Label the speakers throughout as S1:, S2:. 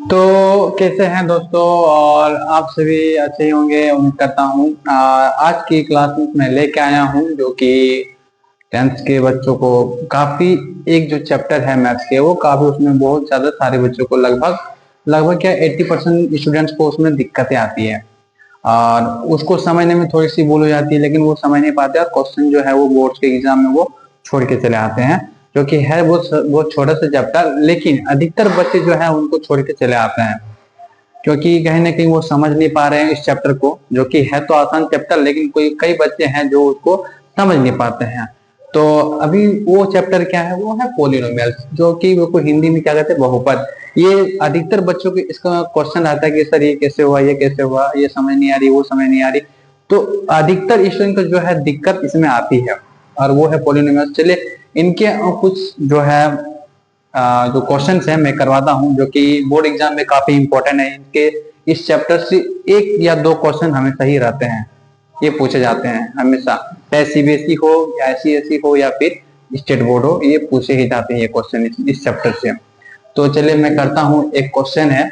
S1: तो कैसे हैं दोस्तों, और आप सभी अच्छे ही होंगे उम्मीद करता हूँ। आज की क्लास में मैं लेके आया हूँ जो कि 10th के बच्चों को काफी, एक जो चैप्टर है मैथ्स के वो काफी, उसमें बहुत ज्यादा सारे बच्चों को लगभग लगभग क्या 80% स्टूडेंट्स को उसमें दिक्कतें आती है और उसको समझने में थोड़ी सी भूल हो जाती है, लेकिन वो समझ नहीं पाते और क्वेश्चन जो है वो बोर्ड के एग्जाम में वो छोड़ के चले आते हैं, जो कि है वो छोटा सा चैप्टर, लेकिन अधिकतर बच्चे जो है उनको छोड़ के चले आते हैं क्योंकि कहीं ना कहीं वो समझ नहीं पा रहे हैं इस चैप्टर को, जो कि है तो आसान चैप्टर, लेकिन कोई कई बच्चे हैं जो उसको समझ नहीं पाते हैं। तो अभी वो चैप्टर क्या है, वो है पॉलिनोमियल्स, जो कि वो को हिंदी में क्या कहते हैं, बहुपद। ये अधिकतर बच्चों के इसका क्वेश्चन आता है कि सर ये कैसे हुआ, ये कैसे हुआ, ये समझ नहीं आ रही, वो समझ नहीं आ रही। तो अधिकतर स्टूडेंट को जो है दिक्कत इसमें आती है और वो है पॉलिनोमियल्स। चलिए इनके कुछ जो है जो क्वेश्चंस है मैं करवाता हूं, जो कि बोर्ड एग्जाम में काफी इंपॉर्टेंट है। इनके इस चैप्टर से एक या दो क्वेश्चन हमेशा ही रहते हैं, ये पूछे जाते हैं हमेशा, चाहे सीबीएसई हो या आईसीएसई हो या फिर स्टेट बोर्ड हो, ये पूछे ही जाते हैं ये क्वेश्चन इस चैप्टर से। तो चलिए मैं करता हूँ, एक क्वेश्चन है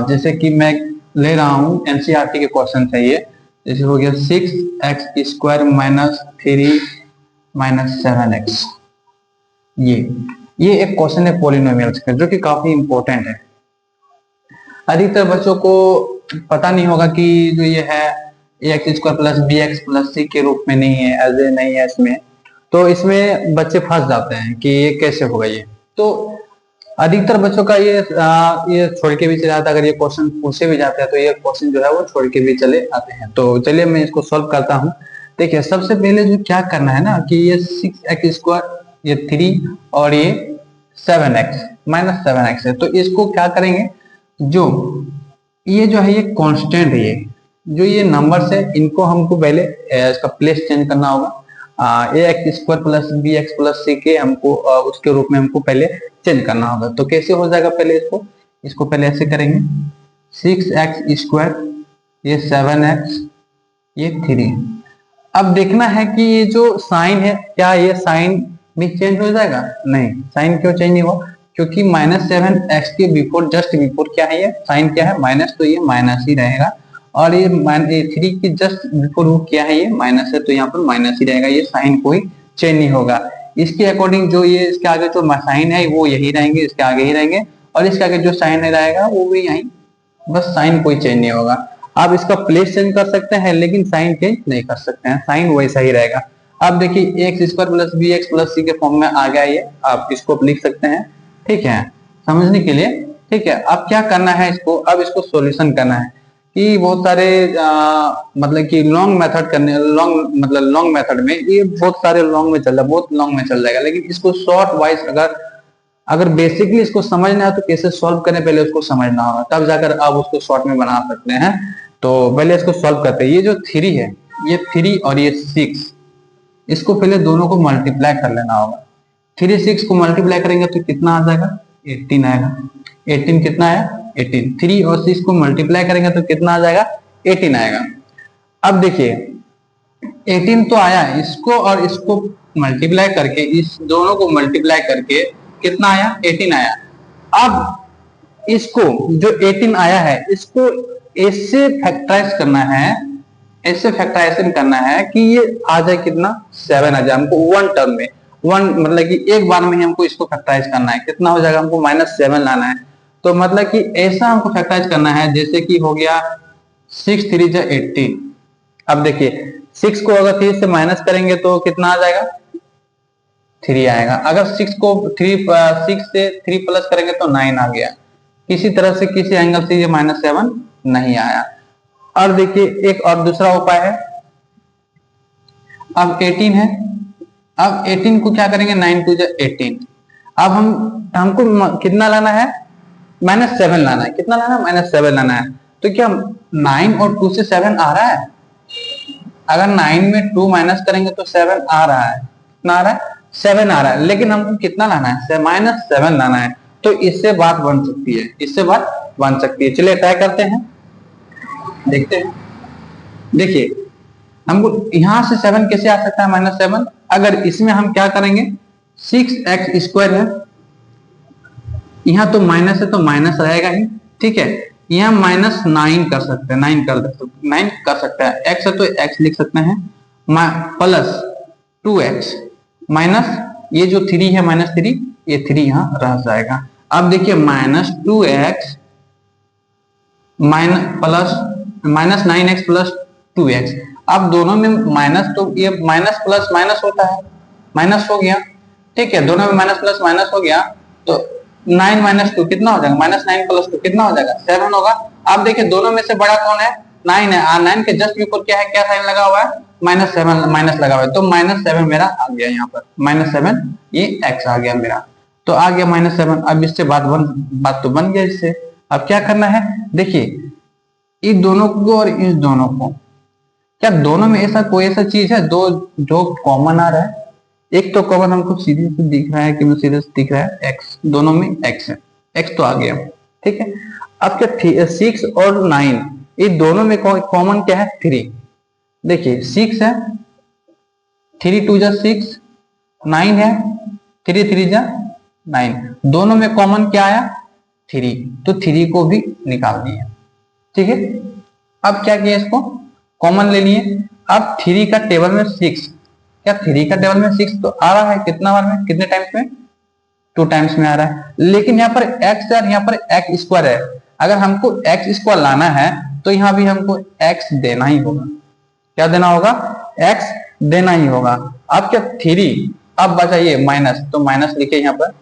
S1: जैसे कि मैं ले रहा हूँ एनसीईआरटी के क्वेश्चन है ये। जैसे हो गया 6x² माइनस 3 माइनस 7x। ये एक क्वेश्चन है पॉलिनोमियल्स का, जो कि काफी इंपॉर्टेंट है। अधिकतर बच्चों को पता नहीं होगा कि जो ये है ax² plus bx plus c के रूप में नहीं है, एज ए नहीं है इसमें। तो इसमें बच्चे फंस जाते हैं कि ये कैसे होगा ये। तो अधिकतर बच्चों का ये छोड़ के भी चले जाता है, अगर ये क्वेश्चन पूछे भी जाते हैं तो ये क्वेश्चन जो है वो छोड़ के भी चले आते हैं। तो चलिए मैं इसको सॉल्व करता हूँ। देखिए सबसे पहले जो क्या करना है ना, कि ये 6x², ये 3 और ये 7x माइनस 7x है, तो इसको क्या करेंगे, जो ये जो है ये कांस्टेंट है, ये जो ये नंबर्स है इनको हमको पहले इसका प्लेस चेंज करना होगा। ax² plus bx plus c के हमको उसके रूप में हमको पहले चेंज करना होगा। तो कैसे हो जाएगा, पहले इसको पहले ऐसे करेंगे, 6x², ये 7x, ये 3। अब देखना है कि ये जो साइन है, क्या ये साइन भी चेंज हो जाएगा? नहीं, साइन क्यों चेंज नहीं हुआ, क्योंकि -7x के बिफोर, जस्ट बिफोर क्या है, ये साइन क्या है, माइनस, तो ये माइनस ही रहेगा। और ये 3 की जस्ट बिफोर वो क्या है, ये माइनस है, तो यहाँ पर माइनस ही रहेगा, ये साइन कोई चेंज नहीं होगा। इसके अकॉर्डिंग जो ये इसके आगे जो साइन है वो यही रहेंगे, इसके आगे ही रहेंगे, और इसके आगे जो साइन रहेगा वो भी यही, बस साइन कोई चेंज नहीं होगा। आप इसका प्लेस चेंज कर सकते हैं लेकिन साइन चेंज नहीं कर सकते हैं, साइन वैसा ही रहेगा। अब देखिए x² plus bx plus c के फॉर्म में आ गया ये, आप इसको लिख सकते हैं, ठीक है, समझने के लिए। ठीक है, अब क्या करना है इसको, अब इसको सॉल्यूशन करना है कि बहुत सारे मतलब कि लॉन्ग मेथड करने, लॉन्ग मेथड में ये बहुत सारे लॉन्ग में चल रहा है, बहुत लॉन्ग में चल जाएगा, लेकिन इसको शॉर्ट वाइज अगर बेसिकली इसको समझना है तो कैसे सॉल्व करें पहले उसको समझना होगा, तब जाकर आप उसको शॉर्ट में बना सकते हैं। तो पहले इसको सॉल्व करते हैं। ये जो 3 है, ये 3 और ये 6, इसको पहले दोनों को मल्टीप्लाई कर लेना होगा। 3 6 को मल्टीप्लाई करेंगे तो कितना आ जाएगा, 18 आएगा। 18 कितना आया, 18। 3 और 6 को मल्टीप्लाई करेंगे तो कितना आ जाएगा, 18 आएगा। अब देखिए 18 तो आया, इसको और इसको मल्टीप्लाई करके, इस दोनों को मल्टीप्लाई करके कितना आया, 18 आया। अब इसको जो 18 आया है इसको ऐसे फैक्टराइज करना है, ऐसे फैक्टराइजेशन करना है कि ये आ जाए कितना, 7 आ जाए हमको वन टर्म में, वन मतलब कि एक बार में ही हमको इसको फैक्टराइज करना है। कितना हो जाएगा, हमको -7 लाना है। तो मतलब कि ऐसा हमको फैक्टराइज करना है जैसे कि हो गया 6 3 जा 18। अब देखिए 6 को अगर 3 से माइनस करेंगे तो कितना आ जाएगा, 3 आएगा। अगर 6 को 6 से 3 प्लस करेंगे तो 9 आ गया। किसी तरह से किसी एंगल से ये -7 नहीं आया। और देखिए एक और दूसरा उपाय है, अब 18 है, अब 18 को क्या करेंगे, 9 2 जा 18। अब हमको कितना लाना है, -7 लाना है। कितना लाना है, -7 लाना है। तो क्या 9 और 2 से 7 आ रहा है, अगर 9 में 2 माइनस करेंगे तो 7 आ रहा है। कितना आ रहा है, 7 आ रहा है, लेकिन हमको कितना लाना है, -7 लाना है। तो इससे बात बन सकती है, इससे बात बन सकती है। चलिए ट्राई करते हैं, देखते हैं। देखिए हमको यहां से 7 कैसे आ सकता है, -7। अगर इसमें हम क्या करेंगे, 6x² है, यहाँ तो माइनस है तो माइनस रहेगा ही, ठीक है। यहाँ -9 कर सकते हैं, 9 कर सकते हैं, x है तो x लिख सकते हैं, प्लस 2x माइनस ये जो 3 है -3, ये 3 यहाँ रह जाएगा। अब देखिए -2x plus -9x plus 2x, अब दोनों में माइनस, तो ये माइनस प्लस माइनस होता है, माइनस हो गया, ठीक है, दोनों में माइनस प्लस माइनस हो गया, तो 9 - 2 कितना हो जाएगा, -9 + 2 कितना हो जाएगा, 7 होगा। अब देखिए दोनों में से बड़ा कौन है, 9 है, और 9 के जस्ट ऊपर क्या है, क्या साइन लगा हुआ है, -7 माइनस लगा हुआ है, तो -7 मेरा आ गया यहाँ पर, -7 ये x आ गया मेरा, तो आ गया -7। अब इससे बात तो बन गया इससे। अब क्या करना है, देखिए इन दोनों को और इस दोनों को, क्या दोनों में ऐसा कोई ऐसा चीज है दो जो कॉमन आ रहा है, एक तो कॉमन हमको सीधे से दिख रहा है कि सीधे से दिख रहा है x, दोनों में x है, x तो आ गया, ठीक है। अब क्या 6 और 9 ये दोनों में कॉमन क्या है, 3, देखिए 6 है, 3 2 जा 6, 9 है, 3 3 जा 9, दोनों में कॉमन क्या आया, 3, तो 3 को भी निकाल दिया, ठीक है। अब क्या किया, इसको कॉमन ले लिए। अब 3 का टेबल में 6, क्या 3 का टेबल में 6 तो आ रहा है, कितना बार में, कितने टाइम्स में, 2 टाइम्स में आ रहा है, लेकिन यहाँ पर x है और यहाँ पर x² है, अगर हमको x² लाना है तो यहाँ भी हमको x देना ही होगा, क्या देना होगा, x देना ही होगा। अब क्या 3, अब बचा ये माइनस, तो माइनस लिखे यहाँ पर।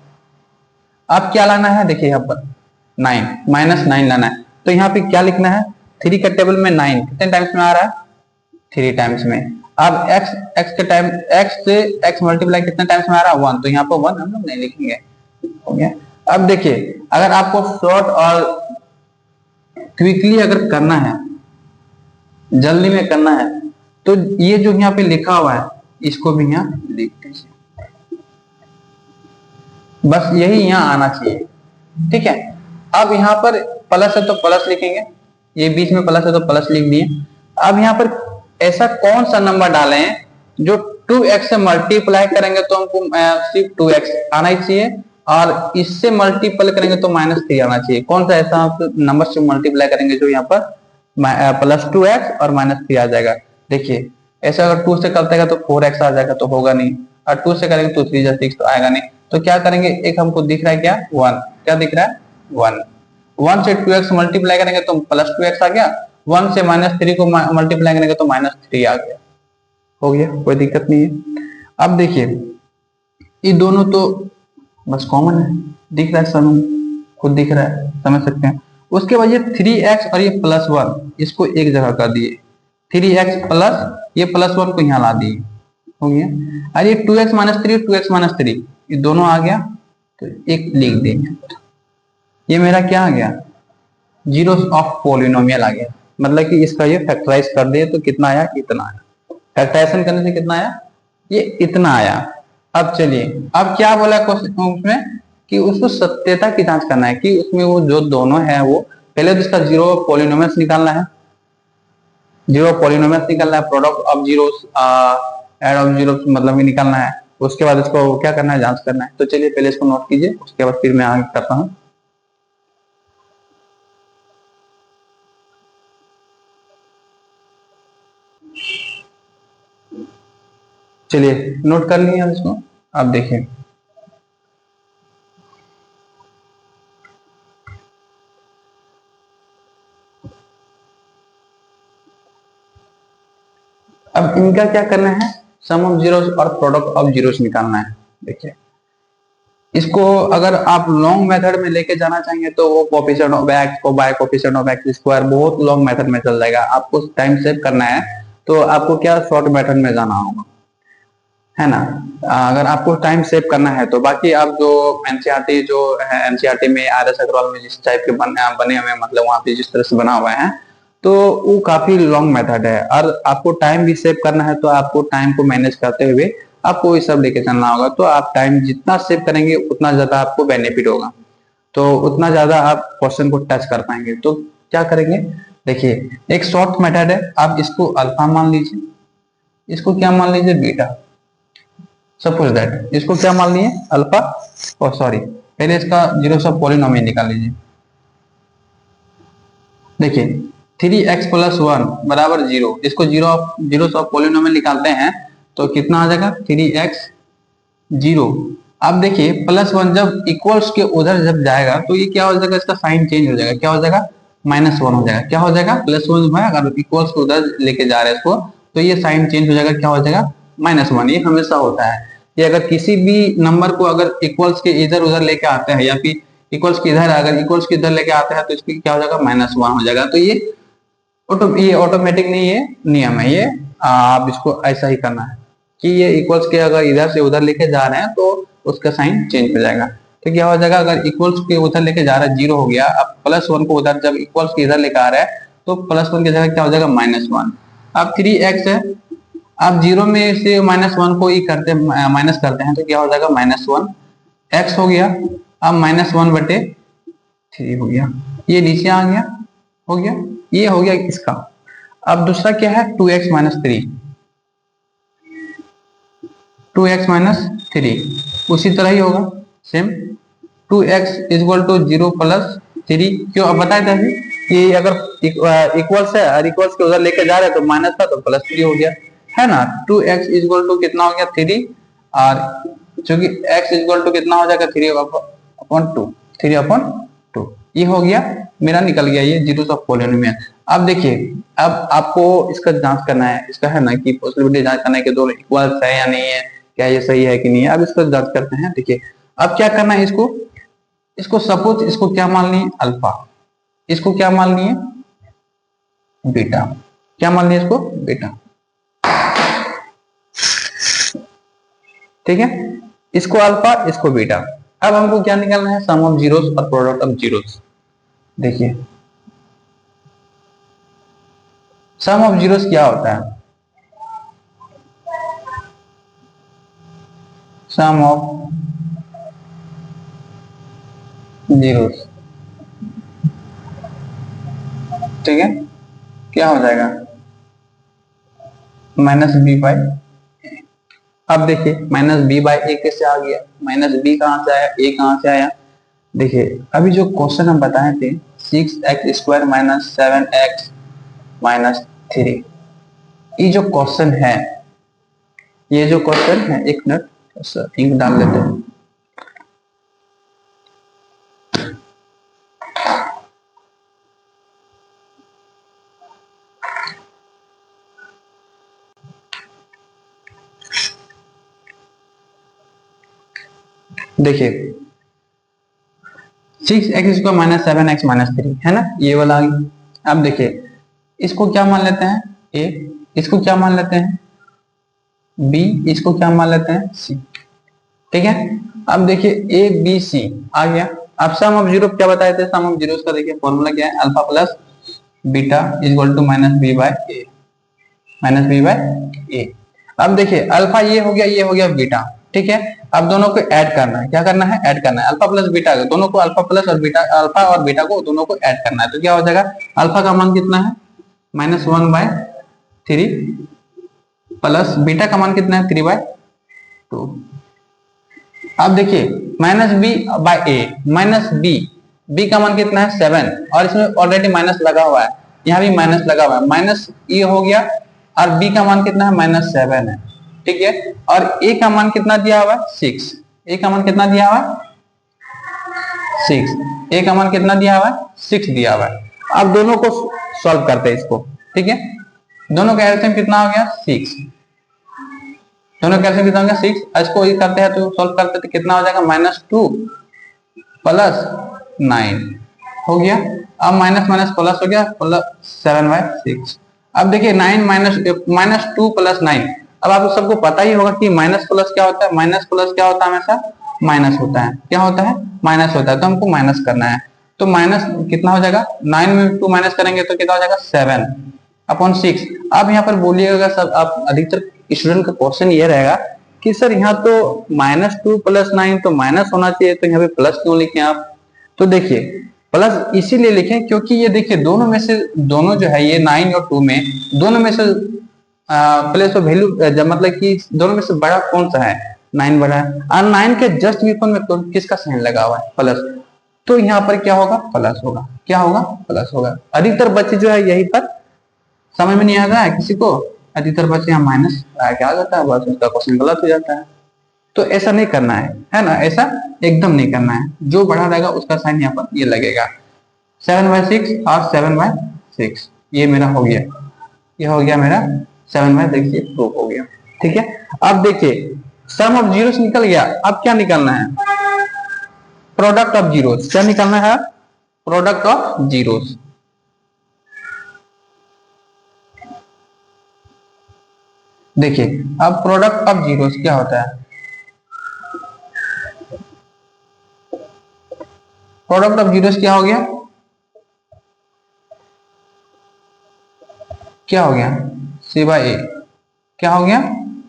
S1: अब क्या लाना है, देखिए यहाँ पर 9 -9 लाना है, तो यहाँ पे क्या लिखना है, 3 का टेबल में 9 कितने टाइम्स में आ रहा है, 3 टाइम्स में। अब x के टाइम x से x मल्टीप्लाई कितने टाइम्स में आ रहा है, 1, तो यहाँ पर 1 हम लोग नहीं लिखेंगे, हो गया। अब देखिए अगर आपको शॉर्ट और क्विकली अगर करना है, जल्दी में करना है, तो ये जो यहाँ पे लिखा हुआ है इसको भी यहाँ लिख दीजिए, बस यही यहाँ आना चाहिए, ठीक है। अब यहाँ पर प्लस है तो प्लस लिखेंगे, ये बीच में प्लस है तो प्लस लिख दिए। अब यहाँ पर ऐसा कौन सा नंबर डाले हैं जो 2x से मल्टीप्लाई करेंगे तो हमको सिर्फ 2x आना ही चाहिए, और इससे मल्टीपल करेंगे तो -3 आना चाहिए। कौन सा ऐसा नंबर से मल्टीप्लाई करेंगे जो यहाँ पर +2x और -3 आ जाएगा। देखिए ऐसा अगर 2 से करतेगा तो 4x आ जाएगा, तो होगा नहीं, और 2 से करेंगे तो 3 6 तो आएगा नहीं। तो क्या करेंगे, एक हमको दिख रहा है क्या, 1, क्या दिख रहा है, 1 से 2x मल्टीप्लाई करेंगे तो +2x आ गया, 1 से -3 को मल्टीप्लाई करेंगे तो -3 आ गया, हो गया, कोई दिक्कत नहीं है। अब देखिए ये दोनों तो बस कॉमन है, दिख रहा है, सब खुद दिख रहा है, समझ सकते हैं। उसके बाद ये 3x और ये +1 इसको एक जगह कर दिए, 3x प्लस ये +1 को यहाँ ला दिए, हो गया। और ये 2x - 3 2x - 3 ये दोनों आ गया, तो एक लिख देंगे, ये मेरा क्या आ गया, जीरोस ऑफ पॉलिनोमियल आ गया, मतलब कि इसका ये फैक्टराइज कर दिए तो कितना आया, इतना आया, फैक्टराइजेशन करने से कितना आया, ये इतना आया। अब चलिए, अब क्या बोला क्वेश्चन उसमें कि उसको सत्यता की जांच करना है कि उसमें वो जो दोनों है वो पहले तो इसका जीरो पॉलिनोमियल्स निकालना है, जीरो पॉलिनोमियल्स निकालना है, product of zeros add of zeros मतलब ये निकालना है। उसके बाद इसको क्या करना है, जांच करना है। तो चलिए पहले इसको नोट कीजिए, उसके बाद फिर मैं आगे करता हूँ। चलिए नोट कर लिए इसको। अब देखिए अब इनका क्या करना है, सम ऑफ जीरोस और प्रोडक्ट ऑफ जीरोस निकालना है। देखिए इसको अगर आप लॉन्ग मेथड में लेके जाना चाहेंगे तो वो कोएफिशिएंट ऑफ x को by coefficient of x square बहुत लॉन्ग मेथड में चल जाएगा। आपको टाइम सेव करना है तो आपको क्या शॉर्ट मेथड में जाना होगा, है ना। अगर आपको टाइम सेव करना है तो बाकी आप जो एनसीईआरटी जो है, एनसीईआरटी में आर एस अग्रवाल में जिस टाइप के बने हुए मतलब वहां पे जिस तरह से बना हुआ है तो वो काफी लॉन्ग मेथड है। और आपको टाइम भी सेव करना है तो आपको टाइम को मैनेज करते हुए आपको ये सब लेके चलना होगा। तो आप टाइम जितना सेव करेंगे उतना ज्यादा आपको बेनिफिट होगा, तो उतना ज्यादा आप क्वेश्चन को टच कर पाएंगे। तो क्या करेंगे, देखिए एक शॉर्ट मेथड है, आप इसको अल्फा मान लीजिए, इसको क्या मान लीजिए, बीटा। सपोज दैट, इसको क्या मान लिए अल्फा, और सॉरी पहले इसका जीरोस ऑफ पॉलिनोमियल निकाल लीजिए। देखिए 3x + 1 बराबर 0, इसको जीरोस ऑफ पॉलिनोमियल निकालते हैं तो कितना आ जाएगा 3x 0। अब देखिए +1 जब इक्वल्स के उधर जब जाएगा तो ये क्या हो जाएगा, इसका साइन चेंज हो जाएगा, क्या हो जाएगा -1 हो जाएगा। क्या हो जाएगा +1 है, अगर इक्वल्स को उधर लेके जा रहे हैं इसको तो ये साइन चेंज हो जाएगा, क्या हो जाएगा -1। ये हमेशा होता है, ये अगर किसी भी नंबर को अगर इक्वल्स के इधर उधर लेके आते हैं या फिर इक्वल्स के इधर, अगर इक्वल्स के इधर लेके आते हैं तो इसकी क्या हो जाएगा -1 हो जाएगा। तो ये ऑटोमेटिक नहीं, ये नियम है, ये आप इसको ऐसा ही करना है कि ये इक्वल्स के अगर इधर से उधर लेके जा रहे हैं तो उसका साइन चेंज हो जाएगा। तो क्या हो जाएगा, अगर इक्वल्स के उधर लेके जा रहा है 0 हो गया, अब +1 को उधर जब इक्वल्स के इधर लेके आ रहा है तो +1 की जगह क्या हो जाएगा -1। अब 3x है, आप 0 में से -1 को ही करते माइनस करते हैं तो क्या हो जाएगा -1 x हो गया। अब -1/3 हो गया, ये नीचे आ गया, हो गया, ये हो गया इसका। अब दूसरा क्या है 2x - 3, 2x - 3 उसी तरह ही होगा सेम, 2x = 0 + 3। क्यों, अब बताए थे कि अगर इक्वल्स है और इक्वल्स के उधर लेके जा रहे हैं तो माइनस था तो +3 हो गया, है ना। 2x = कितना हो गया 3, और चूंकि x = कितना हो जाएगा 3/2, 3/2 ये हो गया मेरा, निकल गया ये जीरोस ऑफ पॉलिनोमियल। अब देखिए, अब आपको इसका जांच करना है, इसका है ना कि पॉसिबिलिटी जांच करना है कि दोनों इक्वल्स है या नहीं है, क्या ये सही है कि नहीं है। अब इसको जांच करते हैं। देखिए अब क्या करना है, इसको सपोज इसको क्या मान लिए अल्फा, इसको क्या मान लिए बीटा, क्या मान लिए इसको बीटा, ठीक है, इसको अल्फा इसको बीटा। अब हमको क्या निकालना है, सम ऑफ जीरोस और प्रोडक्ट ऑफ जीरोस। देखिए सम ऑफ जीरोस क्या होता है, सम ऑफ जीरोस, ठीक है, क्या हो जाएगा -b/a। अब देखिए -b/a कैसे आ गया, -b कहां से आया, a कहां से आया। देखिए अभी जो क्वेश्चन हम बताए थे 6x² - 7x - 3, ये जो क्वेश्चन है, ये जो क्वेश्चन है, एक मिनट इंक डाल लेते हैं। देखिए 6x² - 7x - 3 है ना, ये वाला आ गया। अब देखिए इसको क्या मान लेते हैं a, इसको क्या मान लेते हैं b, इसको क्या मान लेते हैं c, ठीक है। अब देखिए a b c आ गया। अब सम ऑफ जीरो क्या बताए थे, सम ऑफ जीरोस का देखिए फॉर्मूला क्या है, alpha plus beta equal to -b/a। अब देखिए अल्फा ये हो गया, ये हो गया बीटा, ठीक है। अब दोनों को ऐड करना है, क्या करना है, ऐड करना है, अल्फा प्लस बीटा, दोनों को अल्फा प्लस और बीटा, अल्फा और बीटा को दोनों को ऐड करना है। तो क्या हो जाएगा, अल्फा का मान कितना है -1/3 प्लस बीटा का मान कितना है 3/2। अब देखिए -b/a, b का मान कितना है 7, और इसमें ऑलरेडी माइनस लगा हुआ है, यहाँ भी माइनस लगा हुआ है, माइनस ये हो गया, और b का मान कितना है -7 है, ठीक है। और a का मान कितना दिया हुआ है 6, a का मान कितना दिया हुआ है 6, a का मान कितना दिया हुआ है 6 दिया हुआ है। अब दोनों को सॉल्व करते हैं इसको, ठीक है, दोनों का एलसीएम कितना हो गया 6, दोनों का एलसीएम कितना हो गया 6। इसको ये करते हैं तो सॉल्व करते तो कितना हो जाएगा -2 प्लस 9 हो गया। अब माइनस माइनस प्लस हो गया, प्लस 7/6। अब देखिए -2 + 9, अब आप सबको पता ही होगा कि माइनस प्लस क्या होता है, माइनस प्लस क्या होता है, हमेशा माइनस होता है, क्या होता है माइनस होता है, तो हमको माइनस करना है। तो माइनस कितना हो जाएगा, 9 में 2 माइनस करेंगे तो कितना हो जाएगा 7/6। अब यहाँ पर बोलिएगा सब, आप अधिकतर स्टूडेंट का क्वेश्चन ये रहेगा कि सर यहाँ तो -2 + 9 तो माइनस होना चाहिए, तो यहाँ पे प्लस क्यों लिखे आप। तो देखिए प्लस इसीलिए लिखें क्योंकि ये देखिए दोनों में से, दोनों जो है ये 9 और 2 में, दोनों में से प्लेस ऑफ वैल्यू मतलब कि दोनों में से बड़ा कौन सा है, 9 बड़ा है और 9 के जस्ट बिफोर में तो किसका साइन लगा हुआ है, प्लस। तो यहाँ पर क्या होगा, प्लस होगा। क्या होगा, प्लस होगा। अधिकतर बच्चे जो है यही पर समझ में नहीं आता है किसी को, अधिकतर बच्चे यहाँ माइनस क्या आ जाता है, बस उसका क्वेश्चन गलत हो जाता है। तो ऐसा नहीं करना है ना, ऐसा एकदम नहीं करना है। जो बड़ा रहेगा उसका साइन यहाँ पर ये लगेगा। 7/6 और 7/6 ये मेरा हो गया, ये हो गया मेरा 7/6, ये प्रूफ हो गया। ठीक है, अब देखिए सम ऑफ जीरोस निकल गया। अब क्या निकालना है, प्रोडक्ट ऑफ जीरोस। क्या निकालना है, प्रोडक्ट ऑफ जीरोस। देखिए अब प्रोडक्ट ऑफ जीरोस क्या होता है, प्रोडक्ट ऑफ जीरोस क्या हो गया, क्या हो गया, सी बाई ए। क्या हो गया,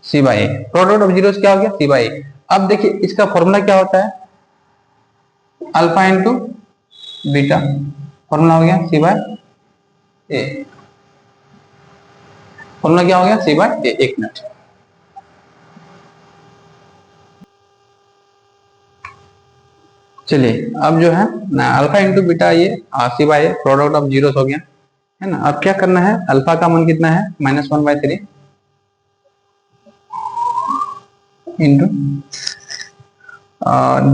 S1: C by A. Product of zeros क्या हो गया, सी बाई ए। अब देखिए इसका फॉर्मूला क्या होता है, अल्फा इंटू बीटा, फॉर्मूला हो गया सी बाई ए। फॉर्मूला क्या हो गया, सी बाई ए। एक मिनट, चलिए अब जो है ना अल्फा इंटू बीटा, ये C by A product of zeros हो गया, है ना। अब क्या करना है, अल्फा का मान कितना है, -1/3 इंटू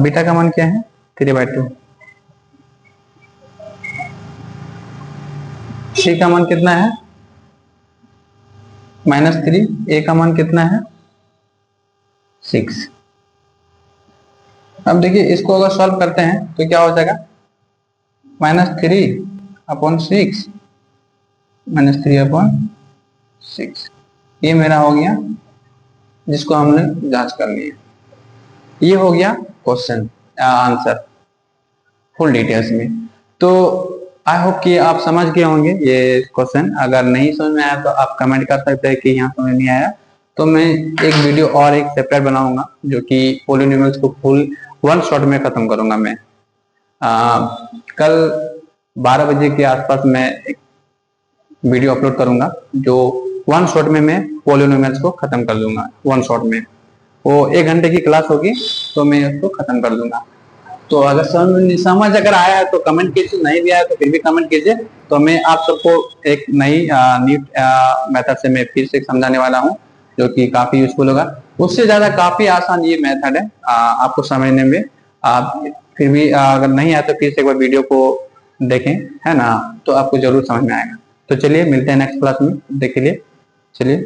S1: बीटा का मान क्या है, 3/2। सी का मान कितना है, -3। ए का मान कितना है, 6। अब देखिए इसको अगर सॉल्व करते हैं तो क्या हो जाएगा, -3/6, -3/6 ये मेरा हो गया, जिसको हमने जांच कर लिया। ये हो गया क्वेश्चन आंसर फुल डिटेल्स में। तो आई होप कि आप समझ गए होंगे ये क्वेश्चन। अगर नहीं समझ में आया तो आप कमेंट कर सकते हैं कि यहाँ समझ नहीं आया, तो मैं एक वीडियो और एक सेपरेट बनाऊंगा जो कि पॉलिनोमियल्स को फुल 1 शॉट में खत्म करूंगा मैं। कल 12 बजे के आसपास मैं एक वीडियो अपलोड करूंगा जो 1 शॉट में मैं पॉलिनोमियल्स को खत्म कर दूंगा। 1 शॉट में वो 1 घंटे की क्लास होगी तो मैं उसको खत्म कर दूंगा। तो अगर समझ अगर आया है तो कमेंट कीजिए, नहीं भी आया तो फिर भी कमेंट कीजिए। तो मैं आप सबको एक नई मेथड से मैं फिर से समझाने वाला हूँ जो कि काफी यूजफुल होगा। उससे ज्यादा काफी आसान ये मेथड है आपको समझने में। आप फिर भी अगर नहीं आया तो फिर से एक बार वीडियो को देखें, है ना, तो आपको जरूर समझ में आएगा। तो चलिए मिलते हैं नेक्स्ट क्लास में, देख के लिए चलिए।